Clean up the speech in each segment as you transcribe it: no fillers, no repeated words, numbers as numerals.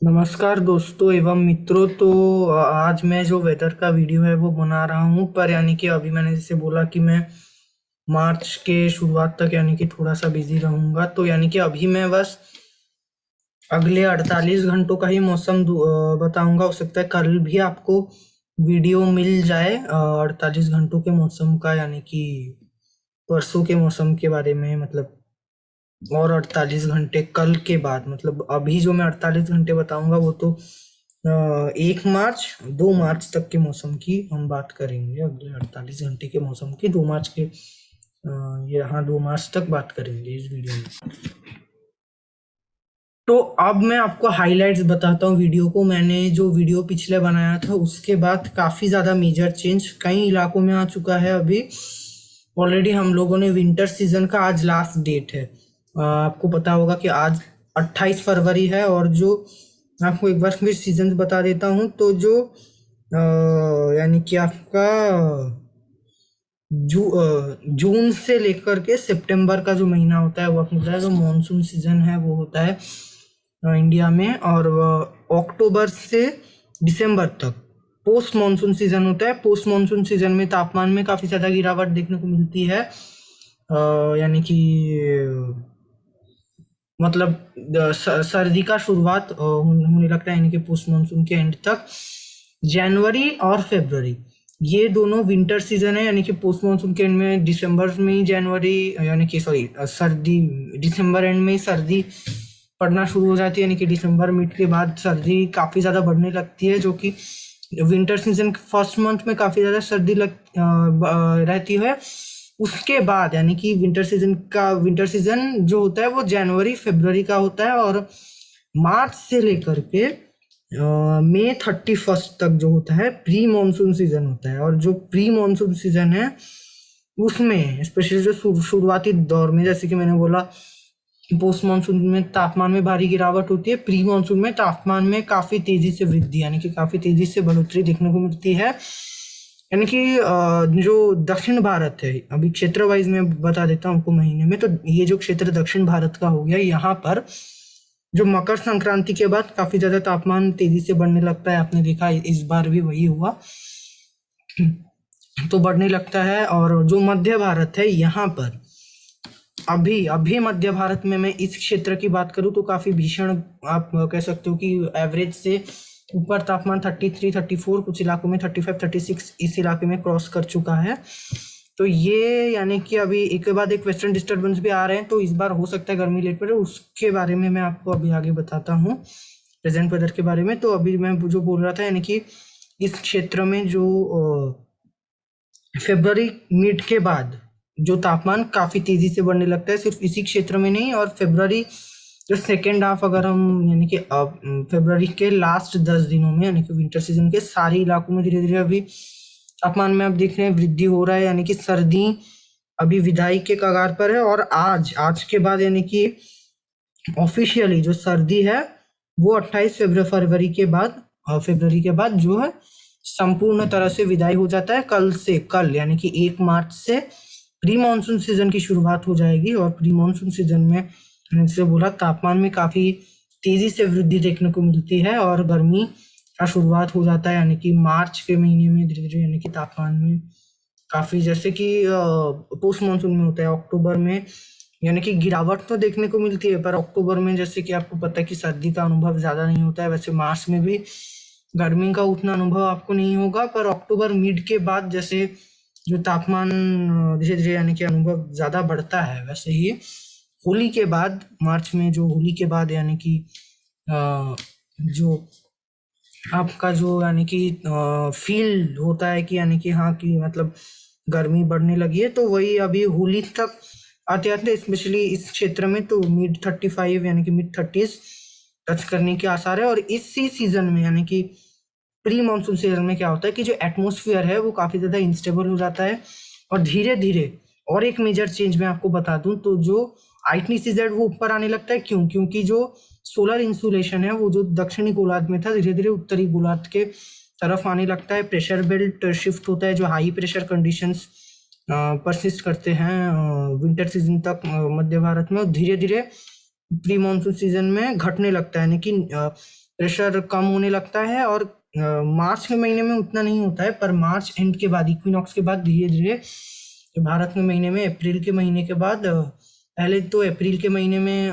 नमस्कार दोस्तों एवं मित्रों। तो आज मैं जो वेदर का वीडियो है वो बना रहा हूँ, पर यानी कि अभी मैंने जैसे बोला कि मैं मार्च के शुरुआत तक यानी कि थोड़ा सा बिजी रहूंगा। तो यानी कि अभी मैं बस अगले 48 घंटों का ही मौसम बताऊंगा। हो सकता है कल भी आपको वीडियो मिल जाए 48 घंटों के मौसम का, यानी कि परसों के मौसम के बारे में, मतलब और 48 घंटे कल के बाद। मतलब अभी जो मैं 48 घंटे बताऊंगा वो तो 1 मार्च 2 मार्च तक के मौसम की हम बात करेंगे। अगले 48 घंटे के मौसम की 2 मार्च के ये हाँ 2 मार्च तक बात करेंगे इस वीडियो में। तो अब मैं आपको हाइलाइट्स बताता हूँ वीडियो को। मैंने जो वीडियो पिछले बनाया था उसके बाद काफी ज्यादा मेजर चेंज कई इलाकों में आ चुका है। अभी ऑलरेडी हम लोगों ने विंटर सीजन का आज लास्ट डेट है। आपको पता होगा कि आज 28 फरवरी है। और जो आपको एक बार फिर सीजन बता देता हूँ, तो जो यानी कि आपका जून से लेकर के सितंबर का जो महीना होता है वो आपको पता है, जो मॉनसून सीजन है वो होता है इंडिया में। और अक्टूबर से दिसंबर तक पोस्ट मानसून सीजन होता है। पोस्ट मानसून सीजन में तापमान में काफी ज्यादा गिरावट देखने को मिलती है। यानी कि मतलब सर्दी का शुरुआत होने लगता है, यानी कि पोस्ट मानसून के एंड तक। जनवरी और फरवरी ये दोनों विंटर सीजन है, यानी कि पोस्ट मानसून के एंड में दिसंबर में ही जनवरी, यानी कि सॉरी सर्दी, दिसंबर एंड में ही सर्दी पड़ना शुरू हो जाती है। यानी कि दिसंबर मिड के बाद सर्दी काफी ज्यादा बढ़ने लगती है, जो कि विंटर सीजन के फर्स्ट मंथ में काफी ज्यादा सर्दी रहती है। उसके बाद यानी कि विंटर सीजन जो होता है वो जनवरी फरवरी का होता है। और मार्च से लेकर के मई 31 तक जो होता है प्री मानसून सीजन होता है। और जो प्री मानसून सीजन है उसमें स्पेशली जो शुरुआती दौर में, जैसे कि मैंने बोला, पोस्ट मानसून में तापमान में भारी गिरावट होती है, प्री मानसून में तापमान में काफी तेजी से वृद्धि, यानी कि काफी तेजी से बढ़ोतरी देखने को मिलती है। यानी कि जो दक्षिण भारत है, अभी क्षेत्र वाइज में बता देता हूँ आपको महीने में। तो ये जो क्षेत्र दक्षिण भारत का हो गया, यहाँ पर जो मकर संक्रांति के बाद काफी ज्यादा तापमान तेजी से बढ़ने लगता है। आपने देखा इस बार भी वही हुआ, तो बढ़ने लगता है। और जो मध्य भारत है यहाँ पर अभी अभी मध्य भारत में मैं इस क्षेत्र की बात करूं तो काफी भीषण, आप कह सकते हो कि एवरेज से ऊपर तापमान 33 34, कुछ इलाकों में 35 36 इस इलाके में क्रॉस कर चुका है। तो ये यानी कि अभी एक के बाद एक वेस्टर्न डिस्टर्बेंस भी आ रहे हैं, तो इस बार हो सकता है गर्मी लेट पड़े। उसके बारे में मैं आपको अभी आगे बताता हूँ प्रेजेंट वेदर के बारे में। तो अभी मैं जो बोल रहा था, यानी कि इस क्षेत्र में जो फरवरी मिड के बाद जो तापमान काफी तेजी से बढ़ने लगता है, सिर्फ इसी क्षेत्र में नहीं। और फरवरी जो सेकेंड हाफ, अगर हम यानी कि अब फरवरी के लास्ट 10 दिनों में, यानी कि विंटर सीजन के सारे इलाकों में धीरे धीरे अभी तापमान में आप देख रहे हैं वृद्धि हो रहा है। यानी कि सर्दी अभी विदाई के कगार पर है। और आज के बाद यानी कि ऑफिशियली जो सर्दी है वो 28 फरवरी के बाद, फरवरी के बाद जो है संपूर्ण तरह से विदाई हो जाता है। कल यानी कि 1 मार्च से प्री मानसून सीजन की शुरुआत हो जाएगी। और प्री मानसून सीजन में मैंने जैसे बोला तापमान में काफी तेजी से वृद्धि देखने को मिलती है और गर्मी का शुरुआत हो जाता है। यानी कि मार्च के महीने में धीरे धीरे यानी कि तापमान में काफी, जैसे कि पोस्ट मानसून में होता है अक्टूबर में, यानी कि गिरावट तो देखने को मिलती है। पर अक्टूबर में जैसे कि आपको पता है कि सर्दी का अनुभव ज्यादा नहीं होता है। वैसे मार्च में भी गर्मी का उतना अनुभव आपको नहीं होगा, पर अक्टूबर मिड के बाद जैसे जो तापमान धीरे धीरे यानी कि अनुभव ज्यादा बढ़ता है, वैसे ही होली के बाद, मार्च में जो होली के बाद यानी कि जो आपका जो यानी कि फील होता है कि यानी कि हाँ कि मतलब गर्मी बढ़ने लगी है, तो वही अभी होली तक आते आते स्पेशली इस क्षेत्र में तो मिड 35 यानी कि मिड 30s टच करने के आसार है। और इसी सीजन में यानी कि प्री मानसून सीजन में क्या होता है कि जो एटमोसफियर है वो काफी ज्यादा इंस्टेबल हो जाता है। और धीरे धीरे और एक मेजर चेंज मैं आपको बता दूं, तो जो आइटनीसीजेड वो ऊपर आने लगता है। क्योंकि जो सोलर इंसुलेशन है वो जो दक्षिणी गोलार्ध में था धीरे धीरे उत्तरी गोलार्ध के तरफ आने लगता है। प्रेशर बेल्ट शिफ्ट होता है, जो हाई प्रेशर कंडीशंस परसिस्ट करते हैं विंटर सीजन तक मध्य भारत में, धीरे धीरे प्री मानसून सीजन में घटने लगता है। यानी कि प्रेशर कम होने लगता है और मार्च के महीने में उतना नहीं होता है, पर मार्च एंड के बाद, इक्विनॉक्स के बाद धीरे धीरे भारत के महीने में, अप्रैल के महीने के बाद, पहले तो अप्रैल के महीने में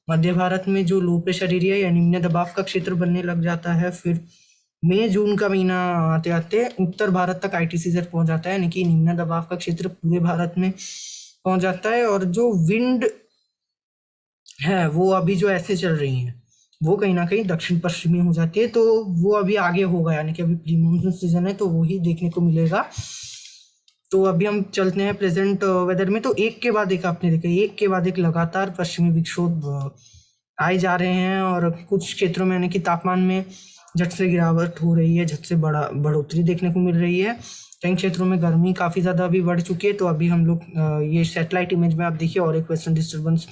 मध्य भारत में जो लो प्रेशर एरिया या निम्न दबाव का क्षेत्र बनने लग जाता है। फिर मई जून का महीना आते आते उत्तर भारत तक आईटीसीजर पहुंच जाता है, यानी कि निम्न दबाव का क्षेत्र पूरे भारत में पहुंच जाता है। और जो विंड है वो अभी जो ऐसे चल रही है वो कहीं ना कहीं दक्षिण पश्चिमी हो जाती है, तो वो अभी आगे होगा, यानी कि अभी प्री मानसून सीजन है तो वो ही देखने को मिलेगा। तो अभी हम चलते हैं प्रेजेंट वेदर में। तो एक के बाद एक आपने देखा, एक के बाद एक लगातार पश्चिमी विक्षोभ आए जा रहे हैं और कुछ क्षेत्रों में यानी कि तापमान में झट से गिरावट हो रही है, झट से बढ़ोतरी देखने को मिल रही है। कई क्षेत्रों में गर्मी काफ़ी ज़्यादा अभी बढ़ चुकी है। तो अभी हम लोग ये सैटेलाइट इमेज में आप देखिए और एक वेस्टर्न डिस्टर्बेंस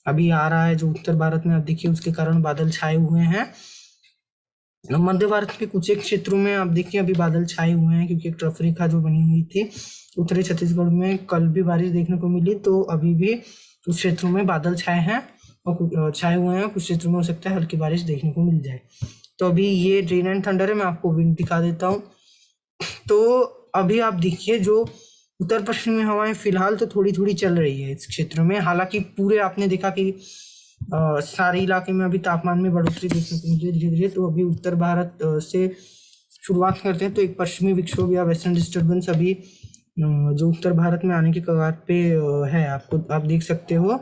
अभी आ रहा है जो उत्तर भारत में आप देखिए, उसके कारण बादल छाए हुए हैं। मध्य भारत के कुछ एक क्षेत्रों में आप देखिए अभी बादल छाए हुए हैं, क्योंकि एक ट्रफ रेखा जो बनी हुई थी उत्तरी छत्तीसगढ़ में, कल भी बारिश देखने को मिली। तो अभी भी कुछ क्षेत्रों में बादल छाए हैं और छाए हुए हैं, कुछ क्षेत्रों में हो सकता है हल्की बारिश देखने को मिल जाए। तो अभी ये रेन एंड थंडर है, मैं आपको विंड दिखा देता हूँ। तो अभी आप देखिए जो उत्तर पश्चिमी हवाएं फिलहाल तो थोड़ी थोड़ी चल रही है इस क्षेत्र में, हालांकि पूरे आपने देखा कि सारे इलाके में अभी तापमान में बढ़ोतरी देखने को मिली धीरे धीरे। तो अभी उत्तर भारत से शुरुआत करते हैं। तो एक पश्चिमी विक्षोभ या वेस्टर्न डिस्टर्बेंस अभी जो उत्तर भारत में आने के कगार पे है, आप देख सकते हो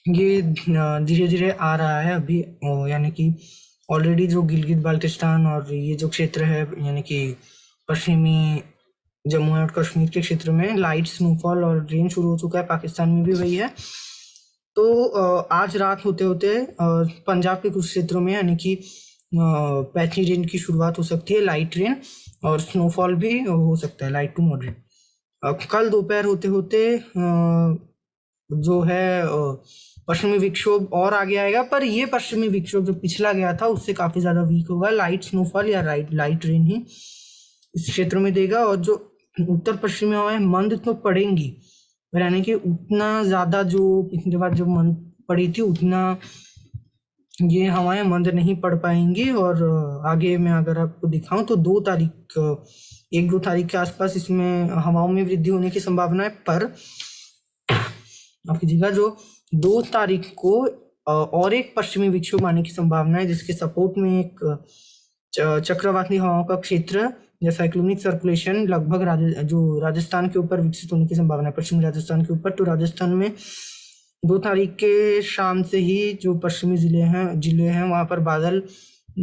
ये धीरे धीरे आ रहा है अभी, यानी कि ऑलरेडी जो गिलगित बाल्टिस्तान और ये जो क्षेत्र है यानी कि पश्चिमी जम्मू और कश्मीर के क्षेत्र में लाइट स्नोफॉल और रेन शुरू हो चुका है, पाकिस्तान में भी वही है। तो आज रात होते होते पंजाब के कुछ क्षेत्रों में यानी कि पैची रेन की शुरुआत हो सकती है, लाइट रेन, और स्नोफॉल भी हो सकता है, लाइट टू मॉडरेट। कल दोपहर होते होते जो है पश्चिमी विक्षोभ और आगे आएगा, पर ये पश्चिमी विक्षोभ जो पिछला गया था उससे काफी ज्यादा वीक होगा, लाइट स्नोफॉल या लाइट रेन ही इस क्षेत्र में देगा। और जो उत्तर पश्चिमी हवाएं मंद तो पड़ेंगी, पर यानी कि उतना ज्यादा जो पिछली बार जो मंद पड़ी थी उतना ये हवाएं मंद नहीं पड़ पाएंगी। और आगे मैं अगर आपको दिखाऊं तो 1-2 तारीख के आसपास इसमें हवाओं में वृद्धि होने की संभावना है। पर माफ कीजिएगा, जो 2 तारीख को और एक पश्चिमी विक्षोभ आने की संभावना है, जिसके सपोर्ट में एक चक्रवाती हवाओं का क्षेत्र या साइक्लोनिक सर्कुलेशन लगभग जो राजस्थान के ऊपर विकसित होने की संभावना है, पश्चिमी राजस्थान के ऊपर। तो राजस्थान में 2 तारीख के शाम से ही जो पश्चिमी जिले हैं वहां पर बादल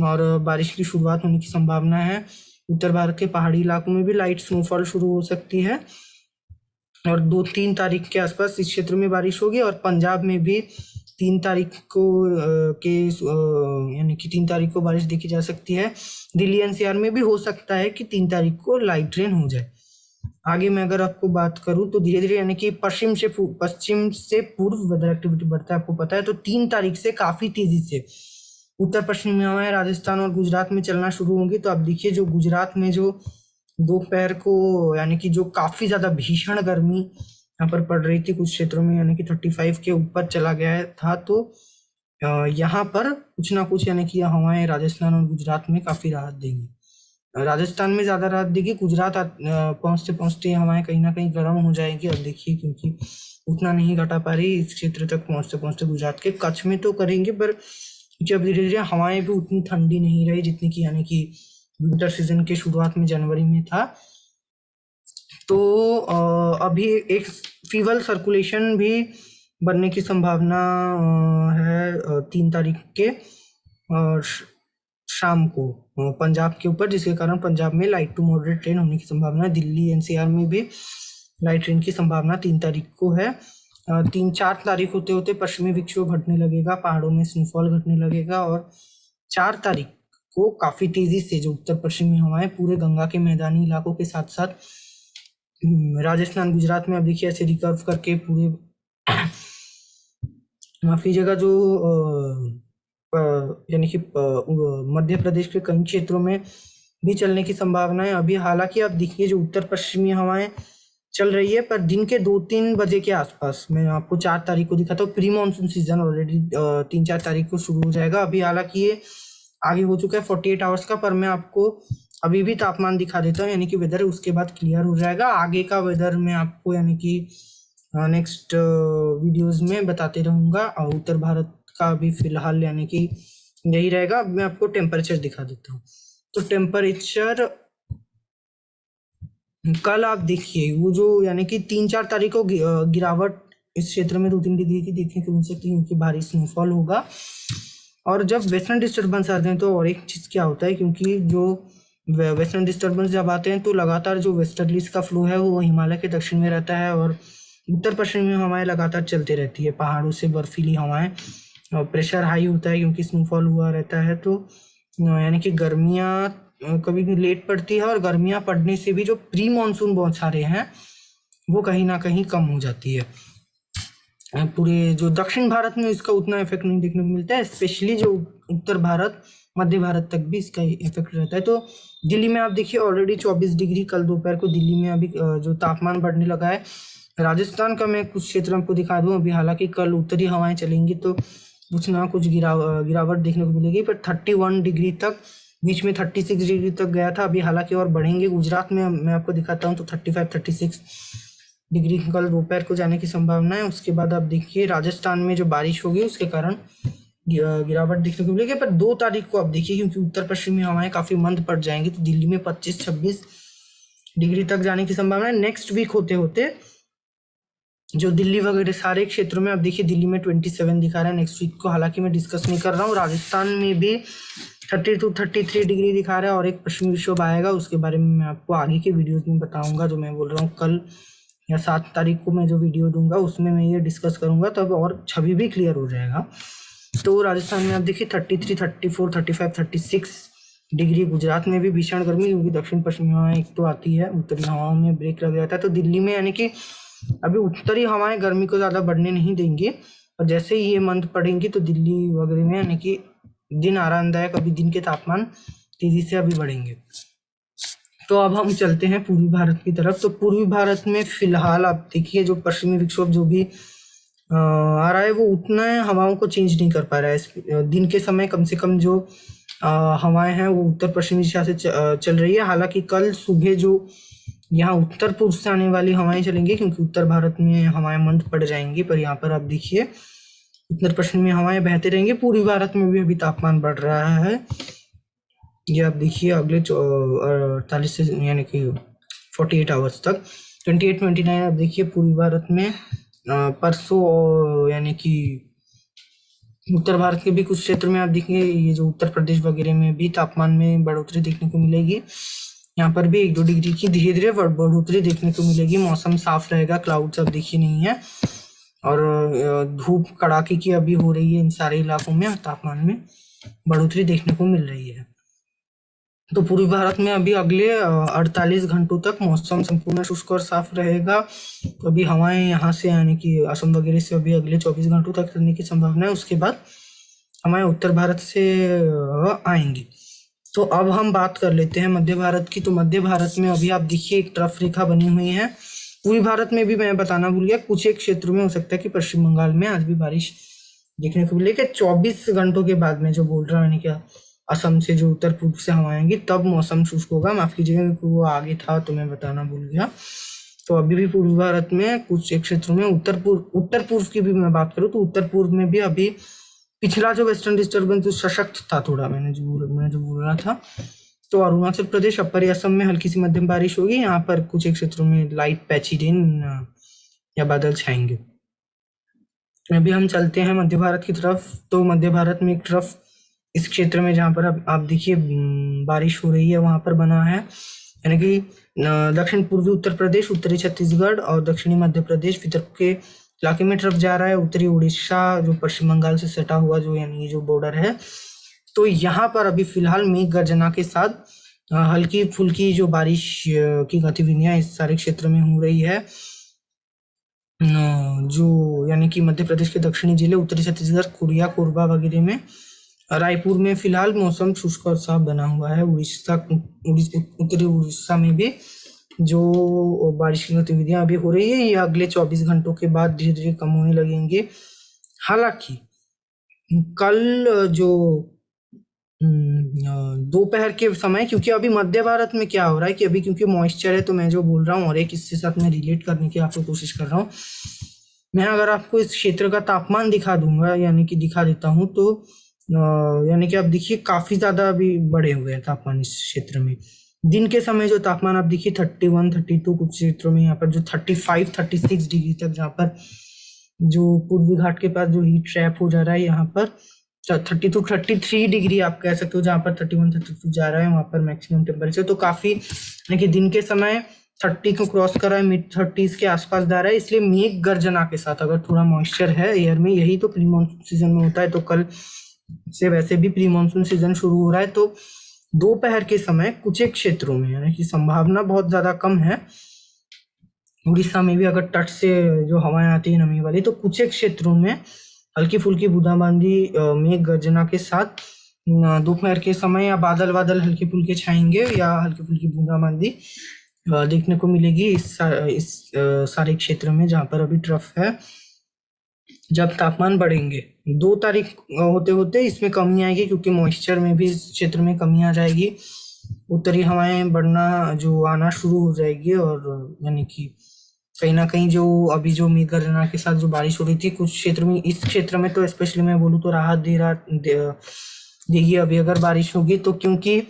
और बारिश की शुरुआत होने की संभावना है। उत्तर भारत के पहाड़ी इलाकों में भी लाइट स्नोफॉल शुरू हो सकती है और 2-3 तारीख के आसपास इस क्षेत्र में बारिश होगी। और पंजाब में भी 3 तारीख को यानी कि 3 तारीख को बारिश देखी जा सकती है। दिल्ली एनसीआर में भी हो सकता है कि 3 तारीख को लाइट रेन हो जाए। आगे मैं अगर आपको बात करूं तो धीरे धीरे यानी कि पश्चिम से पूर्व वेदर एक्टिविटी बढ़ता है, आपको पता है। तो 3 तारीख से काफी तेजी से उत्तर पश्चिमी हवाएं राजस्थान और गुजरात में चलना शुरू होंगी। तो आप देखिए जो गुजरात में जो दोपहर को यानी कि जो काफी ज्यादा भीषण गर्मी यहाँ पर पड़ रही थी कुछ क्षेत्रों में, यानी कि 35 के ऊपर चला गया था। तो यहाँ पर कुछ ना कुछ यानी कि हवाएं राजस्थान और गुजरात में काफी राहत देंगी। राजस्थान में ज्यादा राहत देगी, गुजरात पहुंचते पहुंचते हवाएं कहीं ना कहीं गर्म हो जाएगी। अब देखिए क्योंकि उतना नहीं घटा पा रही इस क्षेत्र तक पहुंचते पहुंचते गुजरात के कच्छ में तो करेंगे, पर जब धीरे धीरे हवाएं भी उतनी ठंडी नहीं रही जितनी की यानी कि विंटर सीजन के शुरुआत में जनवरी में था। तो अभी एक फीवल सर्कुलेशन भी बनने की संभावना है 3 तारीख के शाम को पंजाब के ऊपर, जिसके कारण पंजाब में लाइट टू मॉडरेट रेन होने की संभावना है। दिल्ली एनसीआर में भी लाइट रेन की संभावना 3 तारीख को है। 3-4 तारीख होते होते पश्चिमी विक्षोभ हटने लगेगा, पहाड़ों में स्नोफॉल घटने लगेगा और 4 तारीख को काफी तेजी से जो उत्तर पश्चिमी हवाएं पूरे गंगा के मैदानी इलाकों के साथ साथ राजस्थान गुजरात में अब देखिए ऐसे रिकर्व करके पूरे माफ कीजिएगा जो यानी कि मध्य प्रदेश के कई क्षेत्रों में भी चलने की संभावना है अभी। हालांकि आप देखिए जो उत्तर पश्चिमी हवाएं चल रही है, पर दिन के 2-3 बजे के आसपास मैं आपको 4 तारीख को दिखाता हूँ। प्री मानसून सीजन ऑलरेडी 3-4 तारीख को शुरू हो जाएगा। अभी हालांकि ये आगे हो चुका है 48 आवर्स का, पर मैं आपको अभी भी तापमान दिखा देता हूँ, यानी कि वेदर उसके बाद क्लियर हो जाएगा। आगे का वेदर मैं आपको यानी कि नेक्स्ट वीडियोस में बताते रहूँगा। और उत्तर भारत का अभी फिलहाल यानी कि यही रहेगा। अब मैं आपको टेम्परेचर दिखा देता हूँ। तो टेम्परेचर कल आप देखिए, वो जो यानी कि 3-4 तारीख को गिरावट इस क्षेत्र में 2-3 डिग्री की देखने को मिल सकती है, क्योंकि भारी स्नोफॉल होगा। और जब वेस्टर्न डिस्टर्बेंस आते हैं तो और एक चीज़ क्या होता है, क्योंकि जो वेस्टर्न डिस्टर्बेंस जब आते हैं तो लगातार जो वेस्टर्लीज का फ्लो है वो हिमालय के दक्षिण में रहता है, और उत्तर पश्चिम में हवाएं लगातार चलती रहती है, पहाड़ों से बर्फीली हवाएं। प्रेशर हाई होता है क्योंकि स्नोफॉल हुआ रहता है, तो यानी कि गर्मियाँ कभी भी लेट पड़ती है, और गर्मियाँ पड़ने से भी जो प्री मानसून बौछारें हैं वो कहीं ना कहीं कम हो जाती है। पूरे जो दक्षिण भारत में इसका उतना इफेक्ट नहीं देखने को मिलता है, स्पेशली जो उत्तर भारत मध्य भारत तक भी इसका इफेक्ट रहता है। तो दिल्ली में आप देखिए ऑलरेडी 24 डिग्री कल दोपहर को दिल्ली में अभी जो तापमान बढ़ने लगा है। राजस्थान का मैं कुछ क्षेत्र आपको दिखा दूं। अभी हालांकि कल उत्तरी हवाएं चलेंगी तो कुछ ना कुछ गिरावट देखने को मिलेगी, पर 31 डिग्री तक, बीच में 36 डिग्री तक गया था। अभी हालांकि और बढ़ेंगे। गुजरात में मैं आपको दिखाता हूँ तो 35-36 डिग्री कल दोपहर को जाने की संभावना है। उसके बाद आप देखिए राजस्थान में जो बारिश होगी उसके कारण गिरावट देखने को मिलेगी। पर 2 तारीख को आप देखिए, क्योंकि उत्तर पश्चिमी हवाएं काफी मंद पड़ जाएंगी, तो दिल्ली में 25-26 डिग्री तक जाने की संभावना है। नेक्स्ट वीक होते होते जो दिल्ली वगैरह सारे क्षेत्रों में आप देखिए, दिल्ली में 27 दिखा रहा है नेक्स्ट वीक को। हालांकि मैं डिस्कस नहीं कर रहा हूँ। राजस्थान में भी 32-33 डिग्री दिखा रहा है, और एक पश्चिमी विक्षोभ आएगा, उसके बारे में मैं आपको आगे के वीडियोस में बताऊंगा। जो मैं बोल रहा हूँ कल या 7 तारीख को मैं जो वीडियो दूंगा उसमें मैं ये डिस्कस करूंगा, तब और छवि भी क्लियर हो जाएगा। तो राजस्थान में आप देखिए 33, 34, 35, 36 डिग्री। गुजरात में भी भीषण गर्मी, क्योंकि दक्षिण पश्चिमी हवाएं एक तो आती है, उत्तरी हवाओं में ब्रेक लग जाता है। तो दिल्ली में यानी कि अभी उत्तरी हवाएं गर्मी को ज़्यादा बढ़ने नहीं देंगी, और जैसे ही ये मंथ पड़ेंगी तो दिल्ली वगैरह में यानी कि दिन आरामदायक, अभी दिन के तापमान तेजी से अभी बढ़ेंगे। तो अब हम चलते हैं पूर्वी भारत की तरफ। तो पूर्वी भारत में फिलहाल आप देखिए जो पश्चिमी विक्षोभ जो भी आ रहा है वो उतना हवाओं को चेंज नहीं कर पा रहा है। दिन के समय कम से कम जो हवाएं हैं वो उत्तर पश्चिमी दिशा से चल रही है। हालांकि कल सुबह जो यहाँ उत्तर पूर्व से आने वाली हवाएं चलेंगी, क्योंकि उत्तर भारत में हवाएं मंद पड़ जाएंगी, पर यहाँ पर आप देखिए उत्तर पश्चिमी हवाएं बहते रहेंगी। पूर्वी भारत में भी अभी तापमान बढ़ रहा है। ये आप देखिए अगले 48 से यानी कि 48 आवर्स तक 28-29 आप देखिए पूर्वी भारत में। परसों यानी कि उत्तर भारत के भी कुछ क्षेत्र में आप देखिए, ये जो उत्तर प्रदेश वगैरह में भी तापमान में बढ़ोतरी देखने को मिलेगी। यहाँ पर भी 1-2 डिग्री की धीरे धीरे बढ़ोतरी देखने को मिलेगी। मौसम साफ रहेगा, क्लाउड्स अब देखिए नहीं है, और धूप कड़ाके की अभी हो रही है इन सारे इलाकों में, तापमान में बढ़ोतरी देखने को मिल रही है। तो पूर्वी भारत में अभी अगले 48 घंटों तक मौसम संपूर्ण शुष्क और साफ रहेगा। तो अभी हवाएं यहाँ से यानी कि असम वगैरह से अभी अगले 24 घंटों तक रहने की संभावना है। उसके बाद हमारे उत्तर भारत से आएंगी। तो अब हम बात कर लेते हैं मध्य भारत की। तो मध्य भारत में अभी आप देखिए एक तरफ रेखा बनी हुई है। पूर्वी भारत में भी मैं बताना भूल गया, कुछ एक क्षेत्रों में हो सकता है कि पश्चिम बंगाल में आज भी बारिश देखने को मिलेगी। 24 घंटों के बाद में जो बोल रहा है क्या, असम से जो उत्तर पूर्व से हवा आएंगी तब मौसम शुष्क होगा। माफ कीजिएगा क्योंकि वो आगे था तो मैं बताना भूल गया। तो अभी भी पूर्वी भारत में कुछ एक क्षेत्रों में, उत्तर पूर्व की भी मैं बात करूँ तो उत्तर पूर्व में भी अभी पिछला जो वेस्टर्न डिस्टर्बेंस जो सशक्त था थोड़ा, मैं जो बोल रहा था, तो अरुणाचल प्रदेश अपर असम में हल्की सी मध्यम बारिश होगी। यहाँ पर कुछ एक क्षेत्रों में लाइट पैची रेन या बादल छाएंगे। अभी हम चलते हैं मध्य भारत की तरफ। तो मध्य भारत में एक तरफ इस क्षेत्र में जहाँ पर आप देखिए बारिश हो रही है, वहां पर बना है यानी कि दक्षिण पूर्वी उत्तर प्रदेश, उत्तरी छत्तीसगढ़ और दक्षिणी मध्य प्रदेश विदर्भ के इलाके में तरफ जा रहा है। उत्तरी उड़ीसा जो पश्चिम बंगाल से सटा हुआ जो यानी जो बॉर्डर है, तो यहाँ पर अभी फिलहाल मेघ गर्जना के साथ हल्की फुल्की जो बारिश की गतिविधियां इस सारे क्षेत्र में हो रही है। जो यानी कि मध्य प्रदेश के दक्षिणी जिले, उत्तरी छत्तीसगढ़, कोरिया, कोरबा वगैरह में, रायपुर में फिलहाल मौसम शुष्क और साफ बना हुआ है। उत्तरी उड़ीसा में भी जो बारिश की गतिविधियां अभी हो रही है ये अगले 24 घंटों के बाद धीरे धीरे कम होने लगेंगे। हालांकि कल जो दोपहर के समय, क्योंकि अभी मध्य भारत में क्या हो रहा है कि अभी क्योंकि मॉइस्चर है, तो मैं जो बोल रहा हूँ और एक इसके साथ मैं रिलेट करने की आपको कोशिश कर रहा हूँ। मैं अगर आपको इस क्षेत्र का तापमान दिखा दूंगा, यानी कि दिखा देता हूँ, तो यानी कि आप देखिए काफी ज्यादा अभी बढ़े हुए हैं तापमान इस क्षेत्र में। दिन के समय जो तापमान आप देखिए 31, 32, कुछ क्षेत्रों में यहाँ पर जो 35, 36 डिग्री तक, जहाँ पर जो पूर्वी घाट के पास जो हीट ट्रैप हो जा रहा है यहाँ पर 32, 33 डिग्री आप कह सकते हो, जहाँ पर 31, 32 जा रहा है वहां पर मैक्सिमम टेम्परेचर। तो काफी, यानी दिन के समय 30 को क्रॉस कर रहा है, मिड 30s के आसपास जा रहा है, इसलिए मेघ गर्जना के साथ अगर थोड़ा मॉइस्चर है एयर में, यही तो प्री मानसून सीजन में होता है। तो कल से वैसे भी प्री मानसून सीजन शुरू हो रहा है, तो दोपहर के समय कुछ एक क्षेत्रों में, यानी कि संभावना बहुत ज्यादा कम है, उड़ीसा में भी अगर तट से जो हवाएं आती है नमी वाली, तो कुछ एक क्षेत्रों में हल्की फुल्की बूंदाबांदी मेघ गर्जना के साथ दोपहर के समय या बादल बादल हल्के फुल्के छाएंगे या हल्की फुल्की बूंदाबांदी देखने को मिलेगी इस सारे क्षेत्र में जहां पर अभी ट्रफ है। जब तापमान बढ़ेंगे 2 तारीख होते होते इसमें कमी आएगी, क्योंकि मॉइस्चर में भी इस क्षेत्र में कमी आ जाएगी, उत्तरी हवाएं बढ़ना जो आना शुरू हो जाएगी, और यानी कि कहीं ना कहीं जो अभी जो मेघ गर्जना के साथ जो बारिश हो रही थी कुछ क्षेत्र में, इस क्षेत्र में तो स्पेशली मैं बोलूँ तो राहत देगी अभी अगर बारिश होगी तो। क्योंकि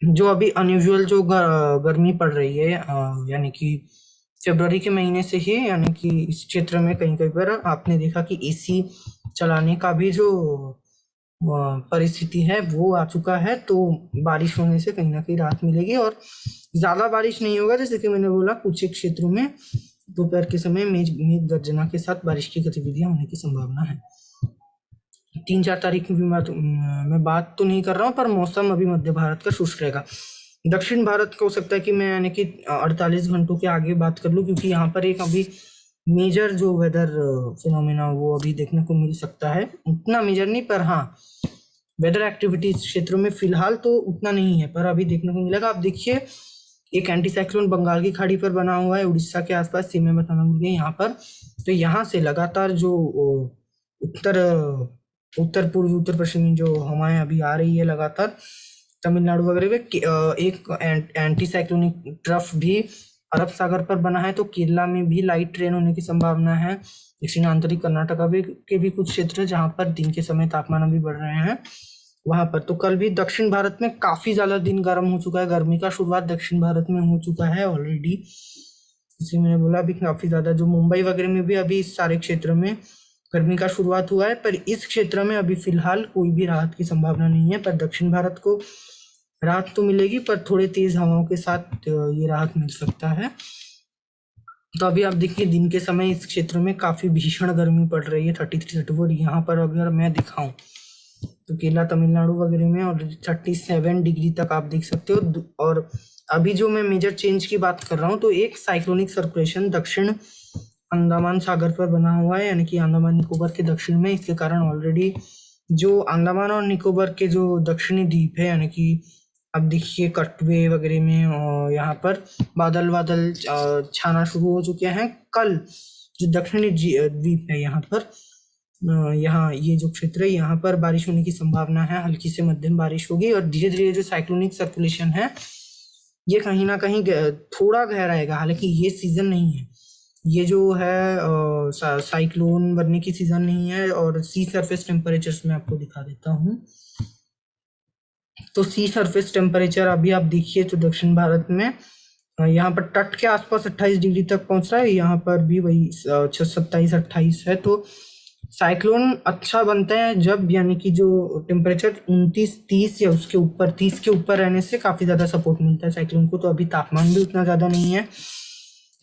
जो अभी अनयूजुअल जो गर्मी पड़ रही है, यानी कि फरवरी के महीने से ही, यानी कि इस क्षेत्र में कहीं कहीं पर आपने देखा कि एसी चलाने का भी जो परिस्थिति है वो आ चुका है। तो बारिश होने से कहीं ना कहीं राहत मिलेगी, और ज्यादा बारिश नहीं होगा, जैसे कि मैंने बोला कुछ एक क्षेत्रों में दोपहर के समय मेघ गर्जना के साथ बारिश की गतिविधियां होने की संभावना है। 3-4 तारीख की भी मैं बात तो नहीं कर रहा हूँ, पर मौसम अभी मध्य भारत का शुष्क रहेगा। दक्षिण भारत का हो सकता है कि मैं यानी कि 48 घंटों के आगे बात कर लूँ, क्योंकि यहाँ पर एक अभी मेजर जो वेदर फिनोमेना वो अभी देखने को मिल सकता है। उतना मेजर नहीं, पर हाँ वेदर एक्टिविटीज क्षेत्रों में फिलहाल तो उतना नहीं है, पर अभी देखने को मिलेगा। आप देखिए एक एंटी साइक्लोन बंगाल की खाड़ी पर बना हुआ है, उड़ीसा के आसपास, सीमा बताना भूल गए यहाँ पर। तो यहाँ से लगातार जो उत्तर पूर्वी उत्तर पश्चिमी जो हवाएं अभी आ रही है लगातार तमिलनाडु वगैरह में, एक एंटी साइक्लोनिक ट्रफ भी अरब सागर पर बना है, तो केरला में भी लाइट रेन होने की संभावना है। दक्षिण आंतरिक कर्नाटका के भी कुछ क्षेत्र है जहां पर दिन के समय तापमान अभी बढ़ रहे हैं वहां पर। तो कल भी दक्षिण भारत में काफी ज्यादा दिन गर्म हो चुका है, गर्मी का शुरुआत दक्षिण भारत में हो चुका है ऑलरेडी, इसलिए मैंने बोला अभी काफी ज्यादा जो मुंबई वगैरह में भी अभी इस सारे क्षेत्र में गर्मी का शुरुआत हुआ है, पर इस क्षेत्र में अभी फिलहाल कोई भी राहत की संभावना नहीं है। पर दक्षिण भारत को राहत तो मिलेगी, पर थोड़े तेज हवाओं के साथ ये राहत मिल सकता है। तो अभी आप देखिए दिन के समय इस क्षेत्र में काफी भीषण गर्मी पड़ रही है, 33, 34। यहाँ पर अगर मैं दिखाऊं तो केरला तमिलनाडु वगैरह में और 37 डिग्री तक आप देख सकते हो। और अभी जो मैं मेजर चेंज की बात कर रहा हूँ, तो एक साइक्लोनिक सर्कुलेशन दक्षिण अंडमान सागर पर बना हुआ है, यानी कि अंडमान निकोबार के दक्षिण में। इसके कारण ऑलरेडी जो अंडमान और निकोबार के जो दक्षिणी द्वीप है, यानी कि अब देखिए कटवे वगैरह में यहाँ पर बादल बादल छाना शुरू हो चुके हैं। कल जो दक्षिणी द्वीप है यहाँ पर, यहाँ ये जो क्षेत्र है यहाँ पर बारिश होने की संभावना है, हल्की से मध्यम बारिश होगी। और धीरे धीरे जो साइक्लोनिक सर्कुलेशन है ये कहीं ना कहीं थोड़ा गहराएगा, हालांकि ये सीजन नहीं है, ये जो है साइक्लोन बनने की सीजन नहीं है। और सी सरफेस टेम्परेचर्स में आपको दिखा देता हूँ, तो सी सरफेस टेम्परेचर अभी आप देखिए तो दक्षिण भारत में यहाँ पर तट के आसपास 28 डिग्री तक पहुंच रहा है, यहाँ पर भी वही 27, 28 है। तो साइक्लोन अच्छा बनता है जब, यानी कि जो टेम्परेचर 29, 30 या उसके ऊपर, 30 के ऊपर रहने से काफी ज्यादा सपोर्ट मिलता है साइक्लोन को। तो अभी तापमान भी उतना ज्यादा नहीं है,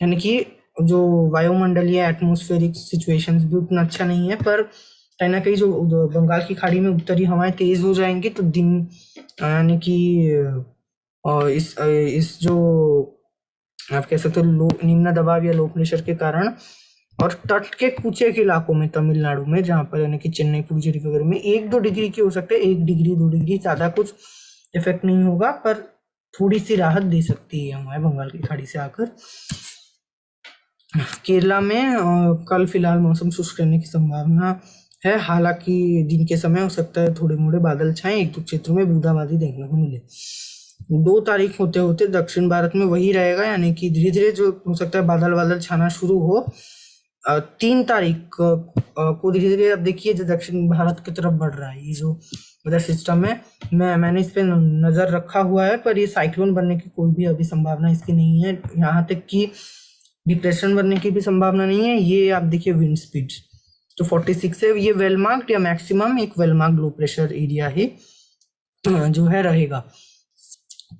यानी कि जो वायुमंडलीय एटमोस्फेरिक सिचुएशंस भी उतना अच्छा नहीं है, पर कहीं ना कहीं जो बंगाल की खाड़ी में उत्तरी हवाएं तेज हो जाएंगी तो दिन, यानी कि इस जो आप कह सकते हो निम्न दबाव या लो प्रेशर के कारण, और तट के कुछ एक इलाकों में तमिलनाडु में जहाँ पर यानी कि चेन्नई पुडुचेरी वगैरह में 1-2 डिग्री की हो सकते हैं, 1 डिग्री 2 डिग्री, ज्यादा कुछ इफेक्ट नहीं होगा। पर थोड़ी सी राहत दे सकती है हमारे बंगाल की खाड़ी से आकर। केरला में कल फिलहाल मौसम शुष्क रहने की संभावना है, हालांकि दिन के समय हो सकता है थोड़े मोड़े बादल छाए, एक दो क्षेत्रों में बूंदाबांदी देखने को मिले। 2 तारीख होते होते दक्षिण भारत में वही रहेगा, यानी कि धीरे धीरे जो हो सकता है बादल बादल छाना शुरू हो। 3 तारीख को धीरे धीरे अब देखिए जो दक्षिण भारत की तरफ बढ़ रहा है ये जो वेदर सिस्टम है, मैंने इस पे नजर रखा हुआ है, पर ये साइक्लोन बनने की कोई भी अभी संभावना इसकी नहीं है, यहाँ तक कि डिप्रेशन बनने की भी संभावना नहीं है। ये आप देखिए विंड स्पीड तो 46 है, ये वेल मार्क्ड या मैक्सिमम एक well marked low pressure area है जो है रहेगा।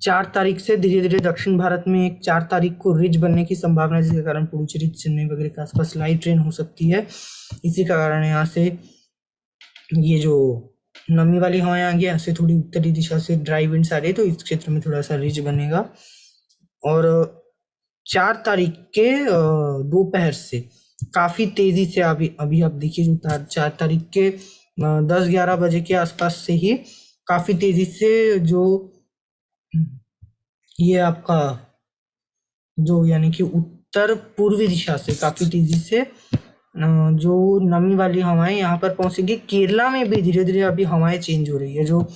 4 तारीख से धीरे धीरे दक्षिण भारत में एक 4 तारीख को रिज बनने की संभावना है, जिसके कारण पुडुचेरी चेन्नई वगैरह के आसपास लाइट रेन हो सकती है। इसी का कारण यहाँ से ये जो नमी वाली हवाएं आ गई, यहाँ से थोड़ी उत्तरी दिशा से ड्राई विंड्स आ रही है, तो इस क्षेत्र में थोड़ा सा रिज बनेगा। और 4 तारीख के दोपहर से काफी तेजी से अभी आप देखिए जो 4 तारीख के 10-11 बजे के आसपास से ही काफी तेजी से जो ये आपका जो यानी कि उत्तर पूर्वी दिशा से काफी तेजी से जो नमी वाली हवाएं यहाँ पर पहुंचेंगी। केरला में भी धीरे धीरे अभी हवाएं चेंज हो रही है, जो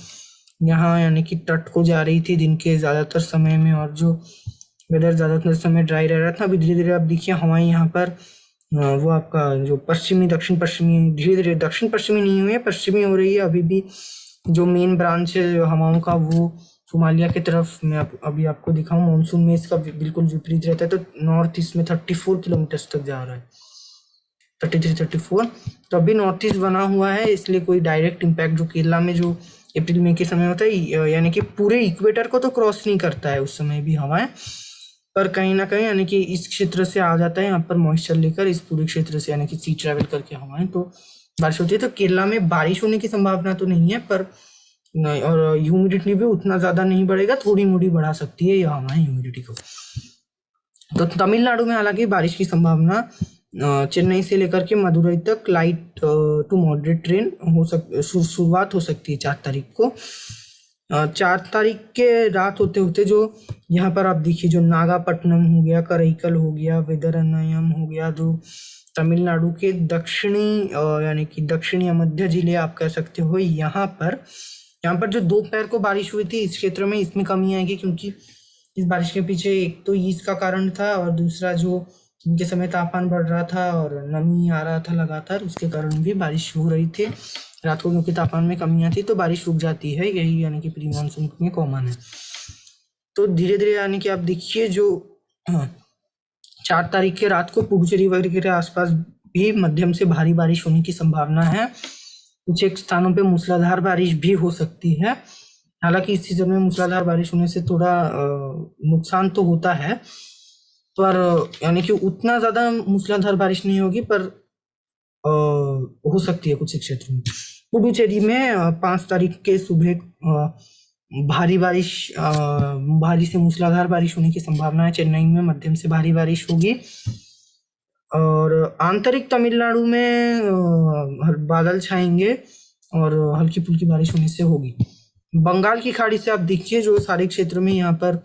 यहाँ यानी कि तट को जा रही थी दिन के ज्यादातर समय में, और जो वेदर ज्यादातर समय ड्राई रह रहा था, अभी धीरे धीरे आप देखिए हवाएं यहाँ पर वो आपका जो पश्चिमी दक्षिण पश्चिमी धीरे धीरे दक्षिण पश्चिमी नहीं हुई है, पश्चिमी हो रही है। अभी भी जो मेन ब्रांच है हवाओं का वो सोमालिया की तरफ मैं अभी आपको दिखाऊं, मानसून में इसका बिल्कुल विपरीत रहता है, तो नॉर्थ ईस्ट में 34 किलोमीटर तक जा रहा है, 33-34। तो अभी नॉर्थ ईस्ट बना हुआ है, इसलिए कोई डायरेक्ट इम्पैक्ट जो केरला में जो अप्रैल मई के समय होता है यानी कि पूरे इक्वेटर को तो क्रॉस नहीं करता है उस समय भी हवाएं, पर कहीं ना कहीं यानी कि इस क्षेत्र से आ जाता है यहाँ पर मॉइस्चर लेकर, इस पूरे क्षेत्र से यानी कि सी ट्रैवल करके हवाएं तो बारिश होती है। तो केरला में बारिश होने की संभावना तो नहीं है, पर नहीं, और ह्यूमिडिटी भी उतना ज्यादा नहीं बढ़ेगा, थोड़ी मोड़ी बढ़ा सकती है यहाँ हमारे ह्यूमिडिटी को। तो तमिलनाडु में हालांकि बारिश की संभावना चेन्नई से लेकर के मदुरई तक लाइट टू मॉडरेट रेन शुरुआत हो सकती है 4 तारीख को। 4 तारीख के रात होते होते जो यहाँ पर आप देखिए जो नागापट्टनम हो गया, कराईकल हो गया, वेदरनयम हो गया, जो तमिलनाडु के दक्षिणी यानी कि दक्षिणी या मध्य जिले आप कह सकते हो, यहाँ पर जो दोपहर को बारिश हुई थी इस क्षेत्र में, इसमें कमी आएगी, क्योंकि इस बारिश के पीछे एक तो ईस्ट का कारण था, और दूसरा जो इनके समय तापमान बढ़ रहा था और नमी आ रहा था लगातार, उसके कारण भी बारिश हो रही थी रात को, क्योंकि तापमान में कमी आती तो बारिश रुक जाती है, यही यानी कि प्री मानसून में कॉमन है। तो धीरे धीरे यानी कि आप देखिए जो 4 तारीख के रात को पुडुचेरी वगैरह के आसपास भी मध्यम से भारी बारिश होने की संभावना है, कुछ एक स्थानों पे मूसलाधार बारिश भी हो सकती है। हालांकि इस सीजन में मूसलाधार बारिश होने से थोड़ा नुकसान तो होता है, पर यानी कि उतना ज्यादा मूसलाधार बारिश नहीं होगी, पर हो सकती है कुछ क्षेत्रों में। पुडुचेरी में 5 तारीख के सुबह भारी से मूसलाधार बारिश होने की संभावना है। चेन्नई में मध्यम से भारी बारिश होगी, और आंतरिक तमिलनाडु में बादल छाएंगे और हल्की फुल्की बारिश होने से होगी। बंगाल की खाड़ी से आप देखिए जो सारे क्षेत्रों में यहाँ पर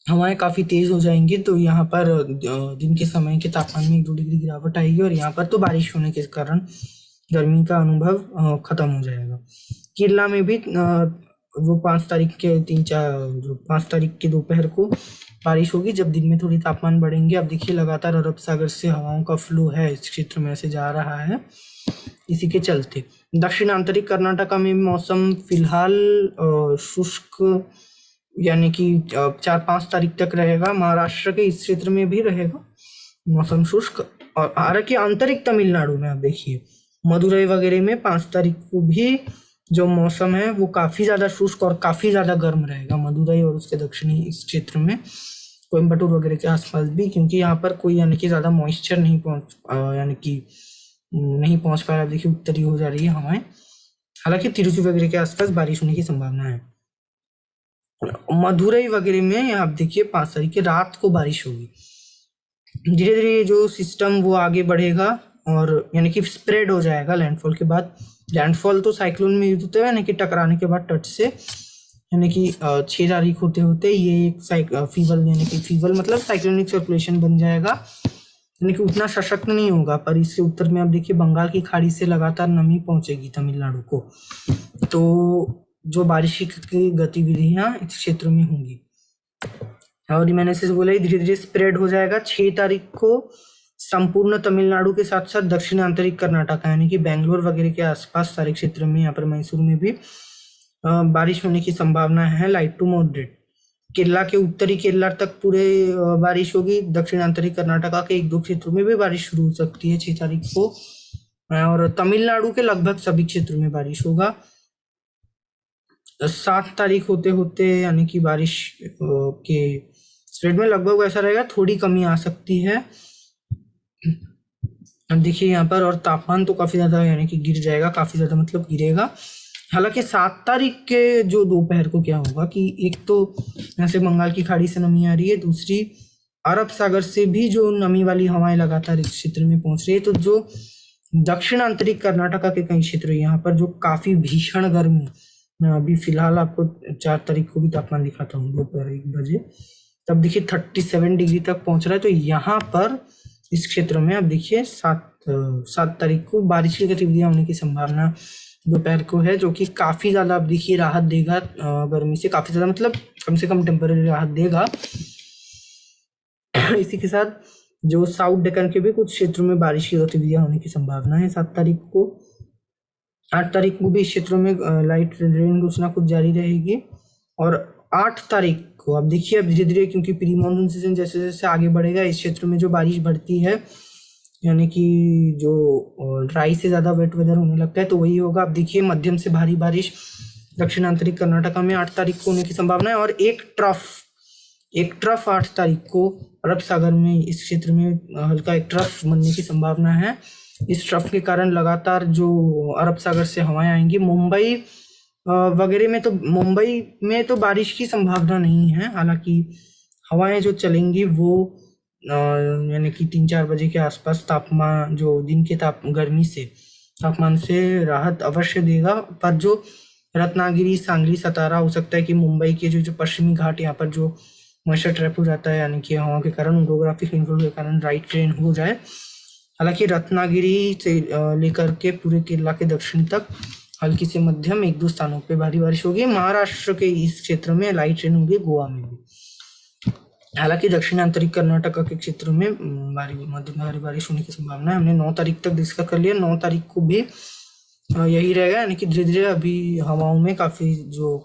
हवाएं काफी तेज हो जाएंगी, तो यहाँ पर दिन के समय के तापमान में 1-2 डिग्री गिरावट आएगी, और यहाँ पर तो बारिश होने के कारण गर्मी का अनुभव खत्म हो जाएगा। केरला में भी जो 5 तारीख के दोपहर को बारिश होगी, जब दिन में थोड़ी तापमान बढ़ेंगे। अब देखिए लगातार अरब सागर से हवाओं का फ्लो है इस क्षेत्र में से जा रहा है, इसी के चलते दक्षिण आंतरिक कर्नाटका में मौसम फिलहाल शुष्क यानी कि 4-5 तारीख तक रहेगा। महाराष्ट्र के इस क्षेत्र में भी रहेगा मौसम शुष्क, और हालांकि आंतरिक तमिलनाडु में आप देखिए मदुरई वगैरह में 5 तारीख को भी जो मौसम है वो काफी ज्यादा शुष्क और काफी ज्यादा गर्म रहेगा, मदुरई और उसके दक्षिणी इस क्षेत्र में, कोयम्बटूर वगैरह के आसपास भी, क्योंकि यहाँ पर कोई यानी कि ज्यादा मॉइस्चर नहीं पहुंच पा रहा। देखिए उत्तरी हो जा रही है हवाएं, हालांकि तिरुचि वगैरह के आसपास बारिश होने की संभावना है। मदुरई वगैरह में आप देखिए 5 तारीख की रात को बारिश होगी। धीरे धीरे जो सिस्टम वो आगे बढ़ेगा और यानी कि स्प्रेड हो जाएगा लैंडफॉल के बाद। लैंडफॉल तो साइक्लोन में यूज होता है, यानी कि टकराने के बाद तट से यानी कि 6 तारीख होते होते ये एक फीवल यानी कि फीवल मतलब साइक्लोनिक सर्कुलेशन बन जाएगा, यानी कि उतना सशक्त नहीं होगा, पर इसके उत्तर में आप देखिए बंगाल की खाड़ी से लगातार नमी पहुंचेगी तमिलनाडु को, तो जो बारिश की गतिविधियां इस क्षेत्र में होंगी। और मैंने से बोला धीरे धीरे स्प्रेड हो जाएगा। 6 तारीख को संपूर्ण तमिलनाडु के साथ साथ दक्षिण आंतरिक कर्नाटक यानी कि बेंगलोर वगैरह के आसपास सारे क्षेत्र में, यहाँ पर मैसूर में भी बारिश होने की संभावना है, लाइट टू मॉडरेट। केरला के उत्तरी केरला तक पूरे बारिश होगी। दक्षिण आंतरिक कर्नाटका के 1-2 क्षेत्रों में भी बारिश शुरू हो सकती है 6 तारीख को, और तमिलनाडु के लगभग सभी क्षेत्रों में बारिश होगा। 7 तारीख होते होते यानी कि बारिश के स्प्रेड में लगभग वैसा रहेगा, थोड़ी कमी आ सकती है। देखिए यहाँ पर, और तापमान तो काफी ज्यादा यानी कि गिर जाएगा, काफी ज्यादा मतलब गिरेगा। हालांकि 7 तारीख के जो दोपहर को क्या होगा कि एक तो यहाँ से बंगाल की खाड़ी से नमी आ रही है, दूसरी अरब सागर से भी जो नमी वाली हवाएं लगातार इस क्षेत्र में पहुंच रही है, तो जो दक्षिण आंतरिक कर्नाटका के कई क्षेत्र है यहाँ पर जो काफी भीषण गर्मी, अभी फिलहाल आपको 4 तारीख को भी तापमान दिखाता हूँ दोपहर 1 बजे, तब देखिए 37 डिग्री तक पहुंच रहा है। तो यहाँ पर इस क्षेत्र में आप देखिए 7 तारीख को बारिश की गतिविधियां होने की संभावना दोपहर को है, जो कि काफी ज्यादा आप देखिए राहत देगा गर्मी से, काफी ज्यादा मतलब कम से कम टेम्परेरी राहत देगा। इसी के साथ जो साउथ डेक्कन के भी कुछ क्षेत्रों में बारिश की गतिविधियां होने की संभावना है 7 तारीख को। 8 तारीख को भी इस क्षेत्रों में लाइट रेन कुछ ना कुछ जारी रहेगी, और 8 तारीख को अब देखिए अब धीरे धीरे, क्योंकि प्री मानसून सीजन जैसे जैसे आगे बढ़ेगा इस क्षेत्र में जो बारिश बढ़ती है, यानी कि जो ड्राई से ज्यादा वेट वेदर होने लगता है, तो वही होगा। अब देखिए मध्यम से भारी बारिश दक्षिण आंतरिक कर्नाटका में 8 तारीख को होने की संभावना है, और एक ट्रफ 8 तारीख को अरब सागर में इस क्षेत्र में हल्का एक ट्रफ बनने की संभावना है। इस ट्रफ के कारण लगातार जो अरब सागर से हवाएं आएंगी, मुंबई वगैरह में, तो मुंबई में तो बारिश की संभावना नहीं है, हालांकि हवाएं जो चलेंगी वो यानी कि 3-4 बजे के आसपास तापमान जो दिन के गर्मी से तापमान से राहत अवश्य देगा। पर जो रत्नागिरी, सांगली, सतारा, हो सकता है कि मुंबई के जो पश्चिमी घाट, यहाँ पर जो मॉइस्चर ट्रैप हो जाता है यानी कि हवा के कारण, ओडोग्राफिक इन्फ्लुएंस के कारण राइट रेन हो जाए। हालांकि रत्नागिरी से लेकर के पूरे केरला के दक्षिण तक हल्की से मध्यम 1-2 स्थानों पे भारी बारिश होगी। महाराष्ट्र के इस क्षेत्र में लाइट रेन होगी, गोवा में भी। हालांकि दक्षिण आंतरिक कर्नाटक के क्षेत्र में मध्यम भारी बारिश होने की संभावना है। हमने 9 तारीख तक डिस्कस कर लिया, 9 तारीख को भी यही रहेगा, यानी कि धीरे धीरे अभी हवाओं में काफी जो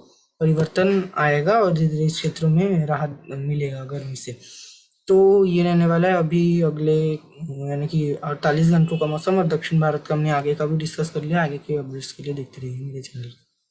परिवर्तन आएगा और धीरे धीरे इस क्षेत्रों में राहत मिलेगा गर्मी से। तो ये रहने वाला है अभी अगले यानी कि 48 घंटों का मौसम, और दक्षिण भारत का हमने आगे का भी डिस्कस कर लिया। आगे के अपडेट्स के लिए देखते रहिए मेरे चैनल।